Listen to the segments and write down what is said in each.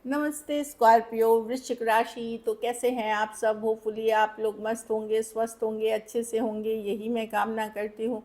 नमस्ते स्कॉर्पियो वृश्चिक राशि। तो कैसे हैं आप सब? होपफुली आप लोग मस्त होंगे, स्वस्थ होंगे, अच्छे से होंगे, यही मैं कामना करती हूँ।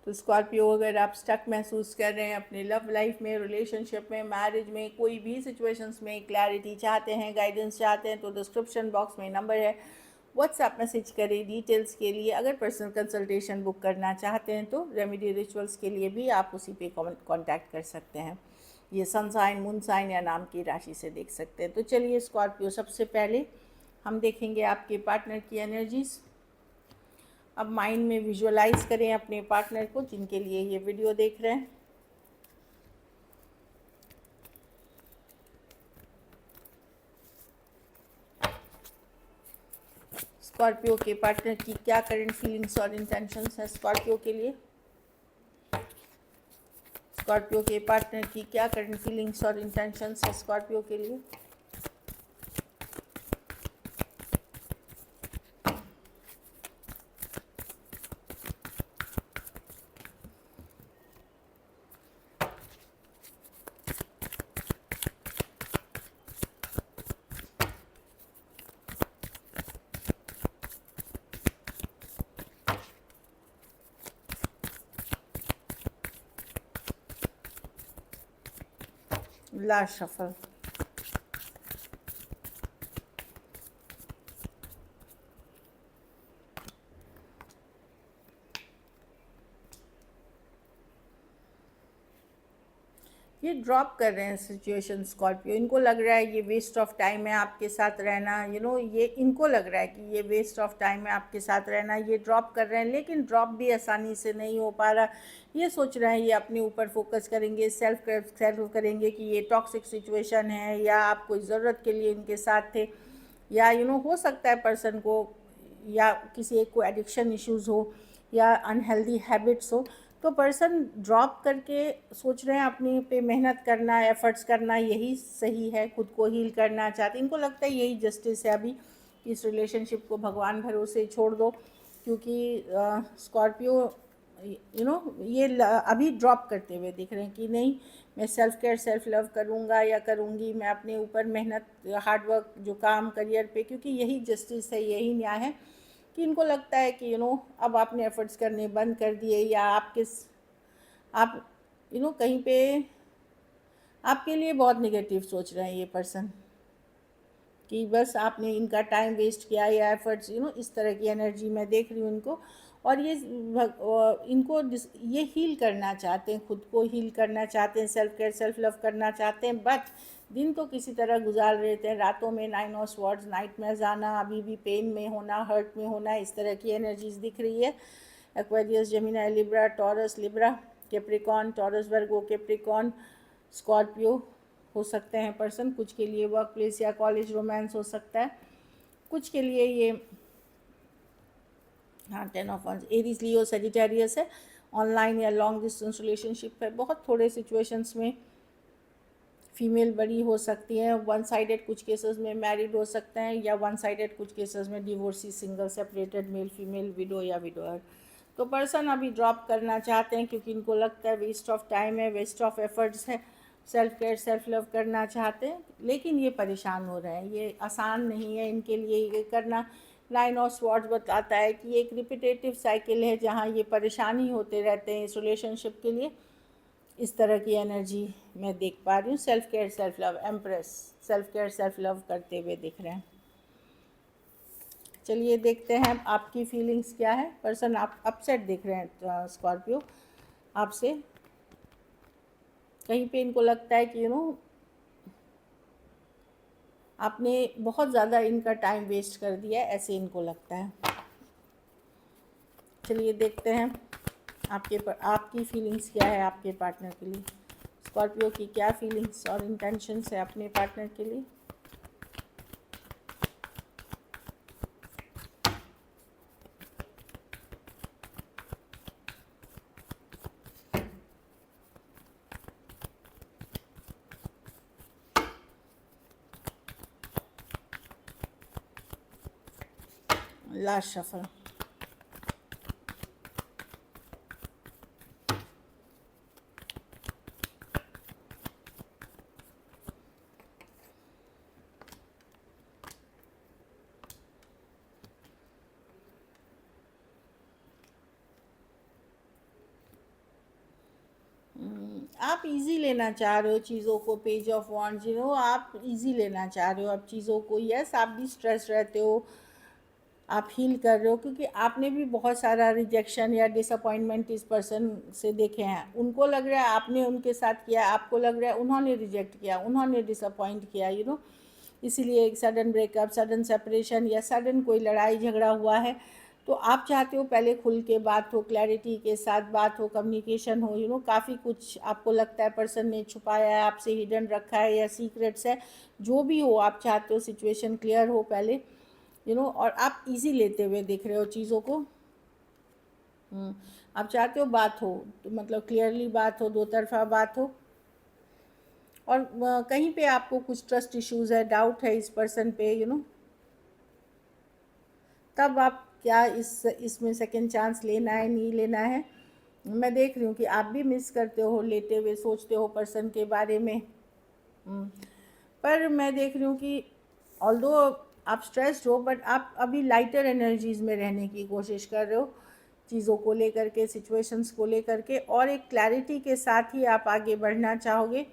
तो स्कॉर्पियो, अगर आप स्टक महसूस कर रहे हैं अपने लव लाइफ में, रिलेशनशिप में, मैरिज में, कोई भी सिचुएशंस में क्लैरिटी चाहते हैं, गाइडेंस चाहते हैं, तो डिस्क्रिप्शन बॉक्स में नंबर है, व्हाट्सएप मैसेज करें डिटेल्स के लिए। अगर पर्सनल कंसल्टेशन बुक करना चाहते हैं तो रेमेडी रिचुअल्स के लिए भी आप उसी पे कांटेक्ट कर सकते हैं। ये सन साइन, मून साइन या नाम की राशि से देख सकते हैं। तो चलिए स्कॉर्पियो, सबसे पहले हम देखेंगे आपके पार्टनर की एनर्जीज। अब माइंड में विजुअलाइज करें अपने पार्टनर को जिनके लिए ये वीडियो देख रहे हैं। स्कॉर्पियो के पार्टनर की क्या करंट फीलिंग्स और इंटेंशंस है स्कॉर्पियो के लिए? स्कॉर्पियो के पार्टनर की क्या करंट फीलिंग्स और इंटेंशंस है स्कॉर्पियो के लिए? Last shuffle. ये ड्रॉप कर रहे हैं सिचुएशन स्कॉर्पियो। इनको लग रहा है ये वेस्ट ऑफ टाइम है आपके साथ रहना, ये इनको लग रहा है कि ये वेस्ट ऑफ टाइम है आपके साथ रहना। ये ड्रॉप कर रहे हैं, लेकिन ड्रॉप भी आसानी से नहीं हो पा रहा। ये सोच रहे हैं ये अपने ऊपर फोकस करेंगे, सेल्फ करेंगे कि ये टॉक्सिक सिचुएशन है, या आप कोई ज़रूरत के लिए इनके साथ थे, या हो सकता है पर्सन को या किसी एक को एडिक्शन इश्यूज़ हो या अनहेल्दी हैबिट्स हो। तो पर्सन ड्रॉप करके सोच रहे हैं अपने पे मेहनत करना, एफर्ट्स करना यही सही है, खुद को हील करना चाहते हैं। इनको लगता है यही जस्टिस है अभी कि इस रिलेशनशिप को भगवान भरोसे छोड़ दो, क्योंकि स्कॉर्पियो ये अभी ड्रॉप करते हुए दिख रहे हैं कि नहीं, मैं सेल्फ केयर, सेल्फ लव करूँगा या करूँगी, मैं अपने ऊपर मेहनत, हार्डवर्क, जो काम करियर पे, क्योंकि यही जस्टिस है, यही न्याय है। कि इनको लगता है कि अब आपने एफर्ट्स करने बंद कर दिए, या आप कहीं पे आपके लिए बहुत निगेटिव सोच रहे हैं ये पर्सन, कि बस आपने इनका टाइम वेस्ट किया या एफर्ट्स, इस तरह की एनर्जी मैं देख रही हूँ इनको। और इनको ये हील करना चाहते हैं, खुद को हील करना चाहते हैं, सेल्फ केयर, सेल्फ लव करना चाहते हैं। बट दिन तो किसी तरह गुजार रहे थे, रातों में 9 ऑफ स्वॉर्ड्स, नाइट में जाना, अभी भी पेन में होना, हर्ट में होना, इस तरह की एनर्जीज दिख रही है। Aquarius, Gemini, Libra, Taurus, Libra, Capricorn, Taurus, Virgo, Capricorn, Scorpio हो सकते हैं पर्सन। कुछ के लिए वर्क प्लेस या कॉलेज रोमांस हो सकता है, कुछ के लिए ये, हाँ, 10 of once, Aries, Leo, Sagittarius है। ऑनलाइन या लॉन्ग डिस्टेंस रिलेशनशिप है। बहुत थोड़े सिचुएशंस में फीमेल बड़ी हो सकती हैं, वन साइडेड कुछ केसेस में मैरिड हो सकते हैं, या वन साइडेड कुछ केसेस में divorcee, single, separated, male female, window या विडोअर। तो पर्सन अभी ड्रॉप करना चाहते हैं क्योंकि इनको लगता है वेस्ट ऑफ टाइम है, वेस्ट ऑफ एफर्ट्स है। सेल्फ केयर, सेल्फ लव करना चाहते हैं, लेकिन ये परेशान हो रहे हैं, ये आसान नहीं है इनके लिए ये करना। 9 ऑफ स्वॉर्ड्स बताता है कि ये एक रिपीटेटिव साइकिल है जहाँ ये परेशानी होते रहते हैं इस रिलेशनशिप के लिए। इस तरह की एनर्जी मैं देख पा रही हूँ। Self care, self love, empress self care, self love करते हुए दिख रहे हैं। चलिए देखते हैं आपकी फीलिंग्स क्या है। पर्सन आप अपसेट दिख रहे हैं स्कॉर्पियो आपसे। कहीं पे इनको लगता है कि आपने बहुत ज़्यादा इनका टाइम वेस्ट कर दिया है, ऐसे इनको लगता है। चलिए देखते हैं आपकी फीलिंग्स क्या है आपके पार्टनर के लिए। स्कॉर्पियो की क्या फीलिंग्स और इंटेंशंस है अपने पार्टनर के लिए? Last shuffle. आप इजी लेना चाह रहे हो चीज़ों को, पेज ऑफ वॉन्ड्स, आप इजी लेना चाह रहे हो अब चीज़ों को। यस, आप भी स्ट्रेस रहते हो, आप हील कर रहे हो, क्योंकि आपने भी बहुत सारा रिजेक्शन या डिसअपॉइंटमेंट इस पर्सन से देखे हैं। उनको लग रहा है आपने उनके साथ किया, आपको लग रहा है उन्होंने रिजेक्ट किया, उन्होंने डिसअपॉइंट किया, इसीलिए एक सडन ब्रेकअप, सडन सेपरेशन या सडन कोई लड़ाई झगड़ा हुआ है। तो आप चाहते हो पहले खुल के बात हो, क्लैरिटी के साथ बात हो, कम्युनिकेशन हो, काफ़ी कुछ आपको लगता है पर्सन ने छुपाया है आपसे, हिडन रखा है या सीक्रेट्स है, जो भी हो आप चाहते हो सिचुएशन क्लियर हो पहले, और आप इजी लेते हुए देख रहे हो चीज़ों को। आप चाहते हो बात हो, तो मतलब क्लियरली बात हो, दो तरफा बात हो। और कहीं पे आपको कुछ ट्रस्ट इश्यूज है, डाउट है इस पर्सन पे, तब आप क्या इसमें सेकंड चांस लेना है नहीं लेना है। मैं देख रही हूँ कि आप भी मिस करते हो लेटे हुए, सोचते हो पर्सन के बारे में। पर मैं देख रही हूँ कि ऑल्दो आप स्ट्रेस्ड हो, बट आप अभी लाइटर एनर्जीज में रहने की कोशिश कर रहे हो चीज़ों को लेकर के, सिचुएशंस को लेकर के, और एक क्लैरिटी के साथ ही आप आगे बढ़ना चाहोगे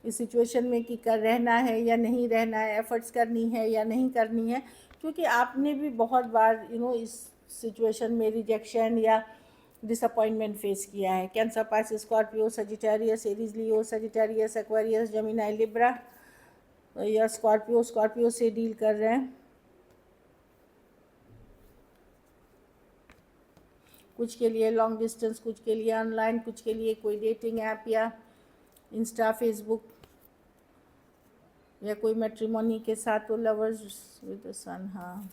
इस सिचुएशन में कि कर रहना है या नहीं रहना है, एफर्ट्स करनी है या नहीं करनी है। क्योंकि आपने भी बहुत बार इस सिचुएशन में रिजेक्शन या डिसअपॉइंटमेंट फेस किया है। Cancer, Pisces, Scorpio, Sagittarius, Aries, Leo, Sagittarius, Aquarius, Gemini, Libra या स्कॉर्पियो से डील कर रहे हैं। कुछ के लिए लॉन्ग डिस्टेंस, कुछ के लिए ऑनलाइन, कुछ के लिए कोई डेटिंग ऐप या इंस्टा, फेसबुक, या कोई मैट्रिमोनी के साथ, तो लवर्स विद सन। हाँ,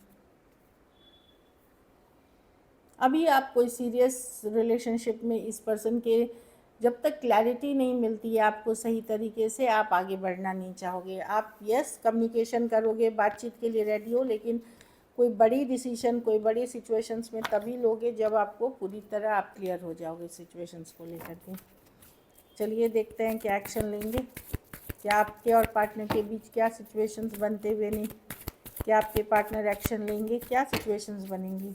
अभी आप कोई सीरियस रिलेशनशिप में इस पर्सन के, जब तक क्लैरिटी नहीं मिलती है आपको सही तरीके से, आप आगे बढ़ना नहीं चाहोगे। आप यस कम्युनिकेशन करोगे, बातचीत के लिए रेडी हो, लेकिन कोई बड़ी डिसीजन, कोई बड़ी सिचुएशंस में तभी लोगे जब आपको पूरी तरह आप क्लियर हो जाओगे सिचुएशंस को लेकर के। चलिए देखते हैं क्या एक्शन लेंगे, क्या आपके और पार्टनर के बीच क्या सिचुएशंस बनते हुए नहीं, क्या आपके पार्टनर एक्शन लेंगे, क्या सिचुएशंस बनेंगी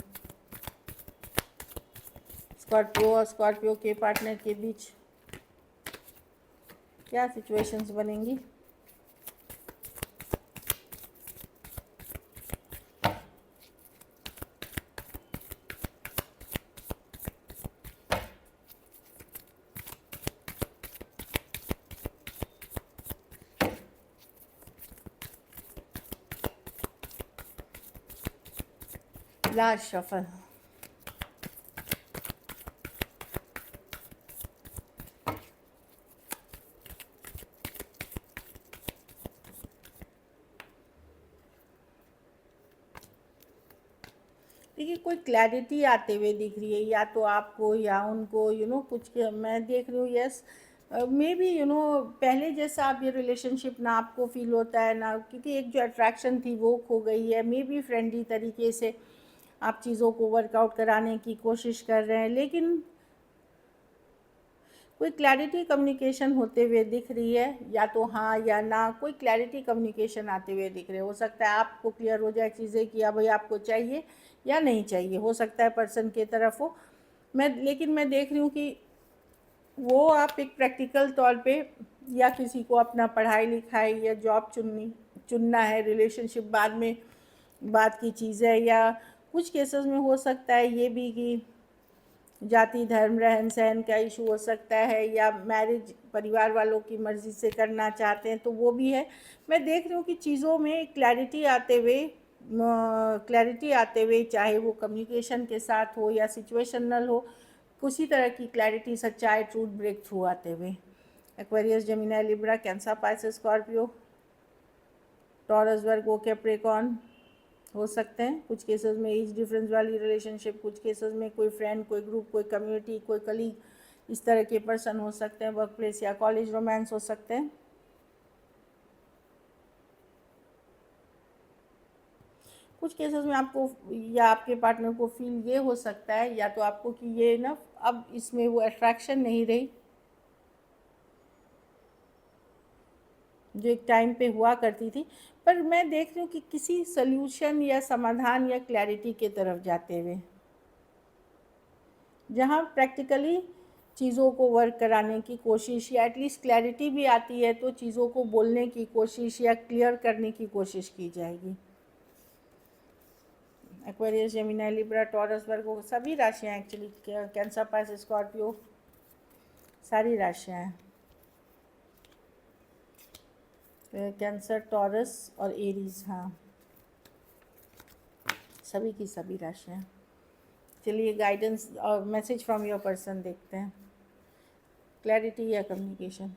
स्कॉर्पियो और स्कॉर्पियो के पार्टनर के बीच, क्या सिचुएशंस बनेंगी। Last shuffle. देखिए, कोई क्लैरिटी आते हुए दिख रही है, या तो आपको या उनको, कुछ मैं देख रही हूँ। यस, मे बी पहले जैसा आप ये रिलेशनशिप ना आपको फील होता है ना, क्योंकि एक जो अट्रैक्शन थी वो खो गई है। मे बी फ्रेंडली तरीके से आप चीज़ों को वर्कआउट कराने की कोशिश कर रहे हैं, लेकिन कोई क्लैरिटी कम्युनिकेशन होते हुए दिख रही है, या तो हाँ या ना, कोई क्लैरिटी कम्युनिकेशन आते हुए दिख रहे हो सकता है आपको क्लियर हो जाए चीज़ें कि अब भाई आपको चाहिए या नहीं चाहिए, हो सकता है पर्सन के तरफ हो। लेकिन मैं देख रही हूँ कि वो आप एक प्रैक्टिकल तौर पे, या किसी को अपना पढ़ाई लिखाई या जॉब चुनना है, रिलेशनशिप बाद में बात की चीज़ है, या कुछ केसेस में हो सकता है ये भी कि जाति, धर्म, रहन सहन का इशू हो सकता है, या मैरिज परिवार वालों की मर्ज़ी से करना चाहते हैं, तो वो भी है। मैं देख रही हूँ कि चीज़ों में क्लैरिटी आते हुए, चाहे वो कम्युनिकेशन के साथ हो या सिचुएशनल हो, किसी तरह की क्लैरिटी, सच्चाई, ट्रूथ ब्रेक थ्रू आते हुए। Aquarius, Gemini, Libra, Cancer, Pisces, Scorpio, Taurus, Virgo, Capricorn हो सकते हैं। कुछ केसेस में एज डिफरेंस वाली रिलेशनशिप, कुछ केसेस में कोई फ्रेंड, कोई ग्रुप, कोई कम्युनिटी, कोई कलीग, इस तरह के पर्सन हो सकते हैं। वर्क प्लेस या कॉलेज रोमांस हो सकते हैं। कुछ केसेस में आपको या आपके पार्टनर को फील ये हो सकता है, या तो आपको कि ये ना अब इसमें वो अट्रैक्शन नहीं रही जो एक टाइम पे हुआ करती थी। पर मैं देख रही हूँ कि किसी सल्यूशन या समाधान या क्लैरिटी के तरफ जाते हुए, जहाँ प्रैक्टिकली चीज़ों को वर्क कराने की कोशिश या एटलीस्ट क्लैरिटी भी आती है तो चीज़ों को बोलने की कोशिश या क्लियर करने की कोशिश की जाएगी। एक्वेरियस, जेमिनी, लिब्रा, टॉरस, वर्गो सभी राशियाँ एक्चुअली, कैंसर, पाइसेस, स्कॉर्पियो सारी राशियाँ हैं। कैंसर, टॉरस और एरीज, हाँ सभी की सभी राशियाँ। चलिए गाइडेंस और मैसेज फ्रॉम योर पर्सन देखते हैं, क्लैरिटी या communication.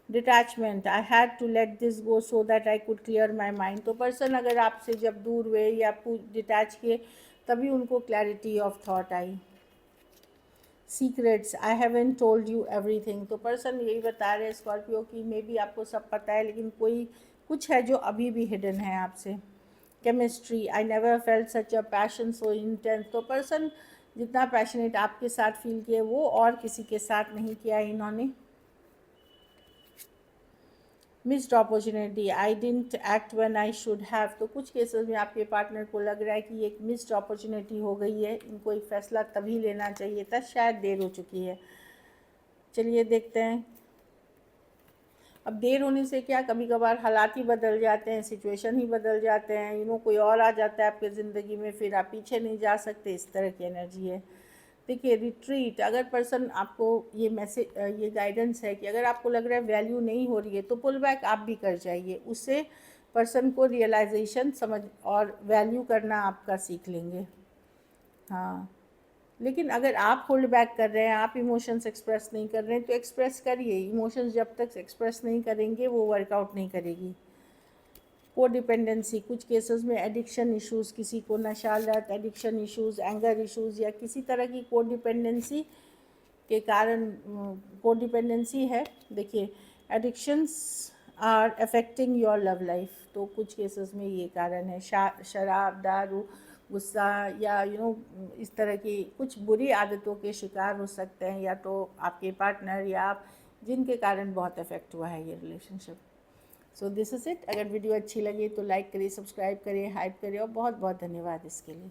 Detachment, I had to let this go so that I could clear my mind. तो पर्सन अगर आपसे जब दूर हुए या डिटैच किए तभी उनको clarity of thought I. Secrets, I haven't told you everything. तो पर्सन यही बता रहे हैं स्कॉर्पियो की मे बी आपको सब पता है लेकिन कोई कुछ है जो अभी भी हिडन है आपसे। Chemistry, I never felt such a passion so intense. तो पर्सन जितना पैशनेट आपके साथ फील किए वो और किसी के साथ नहीं किया इन्होंने। Missed opportunity, I didn't act when I should have. तो कुछ केसेस में आपके पार्टनर को लग रहा है कि एक मिस्ड अपॉर्चुनिटी हो गई है, इनको एक फ़ैसला तभी लेना चाहिए था, शायद देर हो चुकी है। चलिए देखते हैं। अब देर होने से क्या, कभी कभार हालात ही बदल जाते हैं, सिचुएशन ही बदल जाते हैं, कोई और आ जाता है आपके ज़िंदगी में, फिर आप पीछे नहीं जा सकते, इस तरह की एनर्जी है। देखिए रिट्रीट, अगर पर्सन आपको ये मैसेज ये गाइडेंस है कि अगर आपको लग रहा है वैल्यू नहीं हो रही है तो पुल बैक आप भी कर जाइए, उससे पर्सन को रियलाइजेशन समझ और वैल्यू करना आपका सीख लेंगे। हाँ, लेकिन अगर आप होल्ड बैक कर रहे हैं, आप इमोशंस एक्सप्रेस नहीं कर रहे हैं तो एक्सप्रेस करिए। इमोशंस जब तक एक्सप्रेस नहीं करेंगे वो वर्कआउट नहीं करेगी। को डिपेंडेंसी, कुछ केसेस में एडिक्शन इश्यूज़, किसी को नशा लत, एडिक्शन इश्यूज़, एंगर इश्यूज़ या किसी तरह की को डिपेंडेंसी के कारण को डिपेंडेंसी है। देखिए addictions are affecting your love life, तो कुछ केसेस में ये कारण है। शराब, दारू, गुस्सा या इस तरह की कुछ बुरी आदतों के शिकार हो सकते हैं, या तो आपके पार्टनर या आप, जिनके कारण बहुत अफेक्ट हुआ है ये relationship. So this is it. अगर वीडियो अच्छी लगी तो लाइक करिए, सब्सक्राइब करिए, हाइप करिए और बहुत बहुत धन्यवाद इसके लिए।